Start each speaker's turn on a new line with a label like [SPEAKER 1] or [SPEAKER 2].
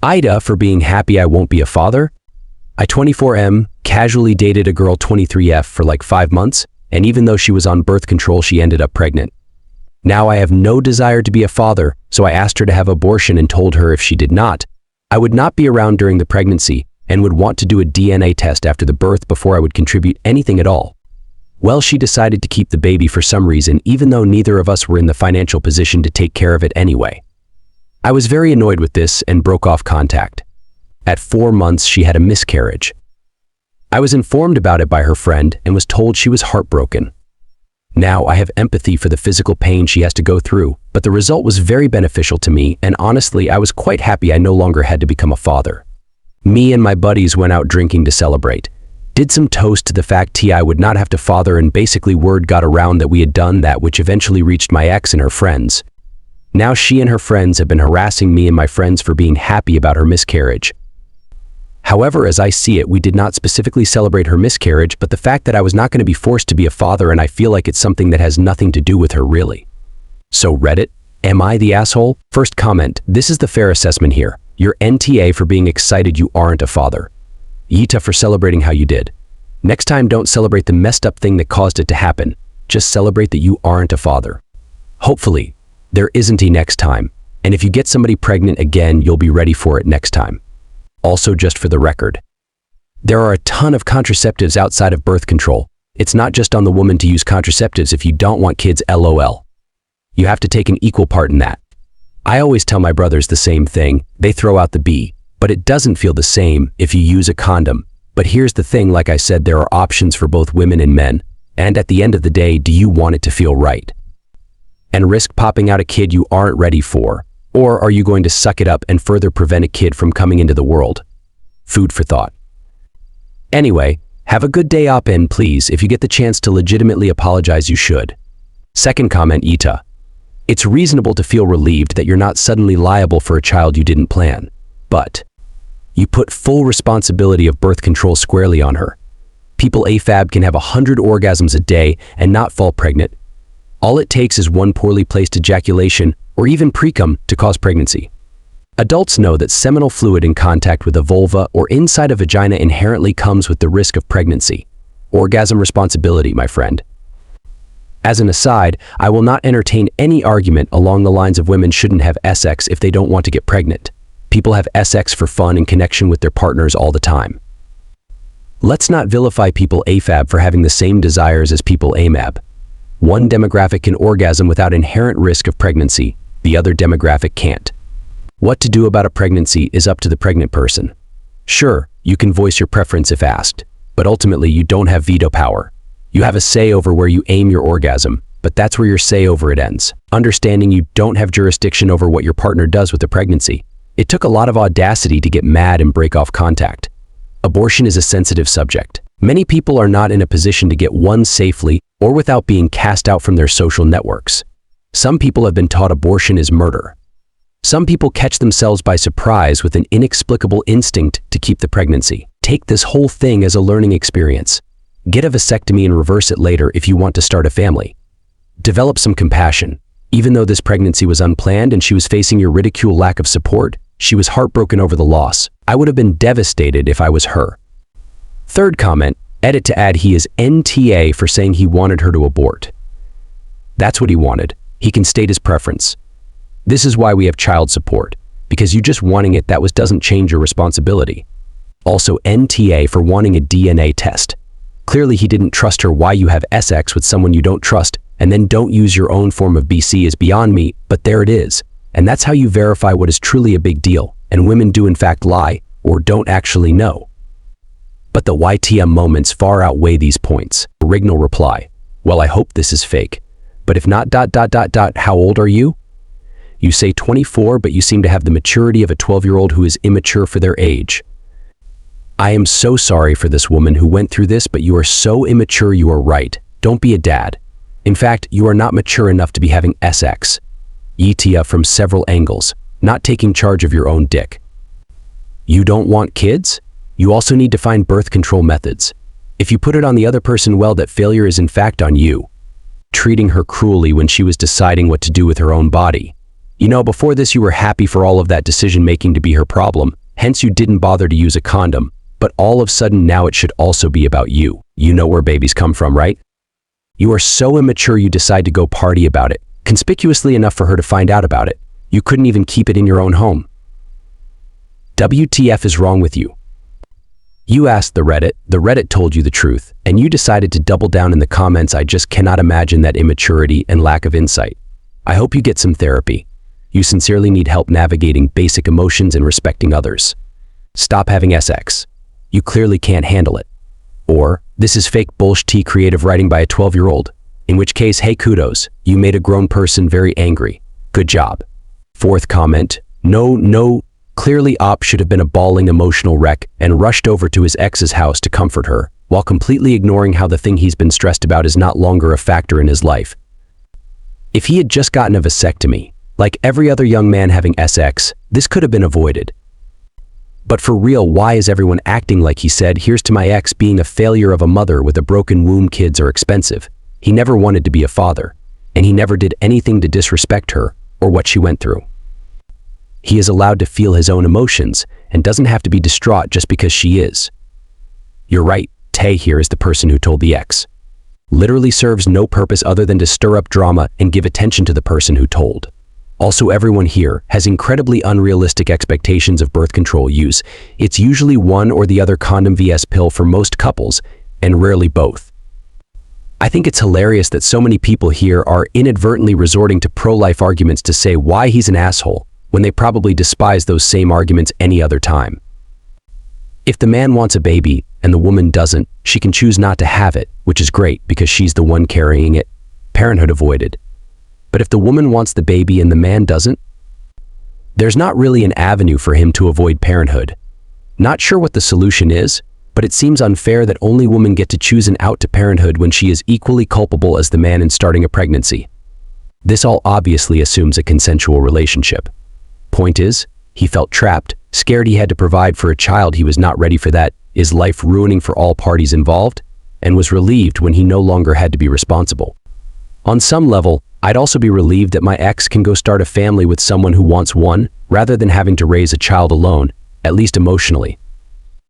[SPEAKER 1] AITA for being happy I won't be a father. I 24M casually dated a girl 23F for like 5 months, and even though she was on birth control, she ended up pregnant. Now I have no desire to be a father, so I asked her to have abortion and told her if she did not, I would not be around during the pregnancy and would want to do a DNA test after the birth before I would contribute anything at all. Well, she decided to keep the baby for some reason, even though neither of us were in the financial position to take care of it anyway. I was very annoyed with this and broke off contact. At 4 months, she had a miscarriage. I was informed about it by her friend and was told she was heartbroken. Now I have empathy for the physical pain she has to go through, but the result was very beneficial to me, and honestly, I was quite happy I no longer had to become a father. Me and my buddies went out drinking to celebrate. Did some toast to the fact I would not have to father, and basically word got around that we had done that, which eventually reached my ex and her friends. Now she and her friends have been harassing me and my friends for being happy about her miscarriage. However, as I see it, we did not specifically celebrate her miscarriage, but the fact that I was not going to be forced to be a father, and I feel like it's something that has nothing to do with her really. So Reddit, am I the asshole? First comment, this is the fair assessment here. You're NTA for being excited you aren't a father. AITA for celebrating how you did. Next time, don't celebrate the messed up thing that caused it to happen. Just celebrate that you aren't a father. Hopefully, there isn't a next time, and if you get somebody pregnant again, you'll be ready for it next time. Also, just for the record, there are a ton of contraceptives outside of birth control. It's not just on the woman to use contraceptives if you don't want kids, LOL. You have to take an equal part in that. I always tell my brothers the same thing. They throw out the B, but it doesn't feel the same if you use a condom. But here's the thing, like I said, there are options for both women and men. And at the end of the day, do you want it to feel right? And risk popping out a kid you aren't ready for? Or are you going to suck it up and further prevent a kid from coming into the world? Food for thought. Anyway, have a good day up, and please, if you get the chance to legitimately apologize, you should. Second comment, AITA. It's reasonable to feel relieved that you're not suddenly liable for a child you didn't plan, but you put full responsibility of birth control squarely on her. People AFAB can have 100 orgasms a day and not fall pregnant. All it takes is one poorly placed ejaculation or even precum to cause pregnancy. Adults know that seminal fluid in contact with a vulva or inside a vagina inherently comes with the risk of pregnancy. Orgasm responsibility, my friend. As an aside, I will not entertain any argument along the lines of women shouldn't have sex if they don't want to get pregnant. People have sex for fun and connection with their partners all the time. Let's not vilify people AFAB for having the same desires as people AMAB. One demographic can orgasm without inherent risk of pregnancy, the other demographic can't. What to do about a pregnancy is up to the pregnant person. Sure, you can voice your preference if asked, but ultimately you don't have veto power. You have a say over where you aim your orgasm, but that's where your say over it ends. Understanding you don't have jurisdiction over what your partner does with the pregnancy. It took a lot of audacity to get mad and break off contact. Abortion is a sensitive subject. Many people are not in a position to get one safely or without being cast out from their social networks. Some people have been taught abortion is murder. Some people catch themselves by surprise with an inexplicable instinct to keep the pregnancy. Take this whole thing as a learning experience. Get a vasectomy and reverse it later if you want to start a family. Develop some compassion. Even though this pregnancy was unplanned and she was facing your ridicule, lack of support, she was heartbroken over the loss. I would have been devastated if I was her. Third comment, edit to add, he is NTA for saying he wanted her to abort. That's what he wanted. He can state his preference. This is why we have child support, because you just wanting it doesn't change your responsibility. Also NTA for wanting a DNA test. Clearly he didn't trust her. Why you have sex with someone you don't trust and then don't use your own form of BC is beyond me, but there it is. And that's how you verify what is truly a big deal, and women do in fact lie or don't actually know. But the YTM moments far outweigh these points. Original reply, well, I hope this is fake, but if not ... how old are you? You say 24, but you seem to have the maturity of a 12-year-old who is immature for their age. I am so sorry for this woman who went through this, but you are so immature. You are right. Don't be a dad. In fact, you are not mature enough to be having sex. AITA from several angles, not taking charge of your own dick. You don't want kids? You also need to find birth control methods. If you put it on the other person, well, that failure is in fact on you. Treating her cruelly when she was deciding what to do with her own body. Before this you were happy for all of that decision-making to be her problem, hence you didn't bother to use a condom, but all of a sudden now it should also be about you. You know where babies come from, right? You are so immature you decide to go party about it, conspicuously enough for her to find out about it. You couldn't even keep it in your own home. WTF is wrong with you? You asked the Reddit told you the truth, and you decided to double down in the comments. I just cannot imagine that immaturity and lack of insight. I hope you get some therapy. You sincerely need help navigating basic emotions and respecting others. Stop having sex. You clearly can't handle it. Or, this is fake bullshit creative writing by a 12-year-old. In which case, hey, kudos, you made a grown person very angry. Good job. Fourth comment, no, clearly Op should have been a bawling emotional wreck and rushed over to his ex's house to comfort her, while completely ignoring how the thing he's been stressed about is not longer a factor in his life. If he had just gotten a vasectomy, like every other young man having sex, this could have been avoided. But for real, why is everyone acting like he said, here's to my ex being a failure of a mother with a broken womb? Kids are expensive. He never wanted to be a father, and he never did anything to disrespect her or what she went through. He is allowed to feel his own emotions and doesn't have to be distraught just because she is. You're right, Tay here is the person who told the ex. Literally serves no purpose other than to stir up drama and give attention to the person who told. Also, everyone here has incredibly unrealistic expectations of birth control use. It's usually one or the other condom vs pill for most couples, and rarely both. I think it's hilarious that so many people here are inadvertently resorting to pro-life arguments to say why he's an asshole, when they probably despise those same arguments any other time. If the man wants a baby and the woman doesn't, she can choose not to have it, which is great because she's the one carrying it. Parenthood avoided. But if the woman wants the baby and the man doesn't, there's not really an avenue for him to avoid parenthood. Not sure what the solution is, but it seems unfair that only women get to choose an out to parenthood when she is equally culpable as the man in starting a pregnancy. This all obviously assumes a consensual relationship. Point is, he felt trapped, scared he had to provide for a child he was not ready for, that is life ruining for all parties involved, and was relieved when he no longer had to be responsible. On some level, I'd also be relieved that my ex can go start a family with someone who wants one, rather than having to raise a child alone, at least emotionally.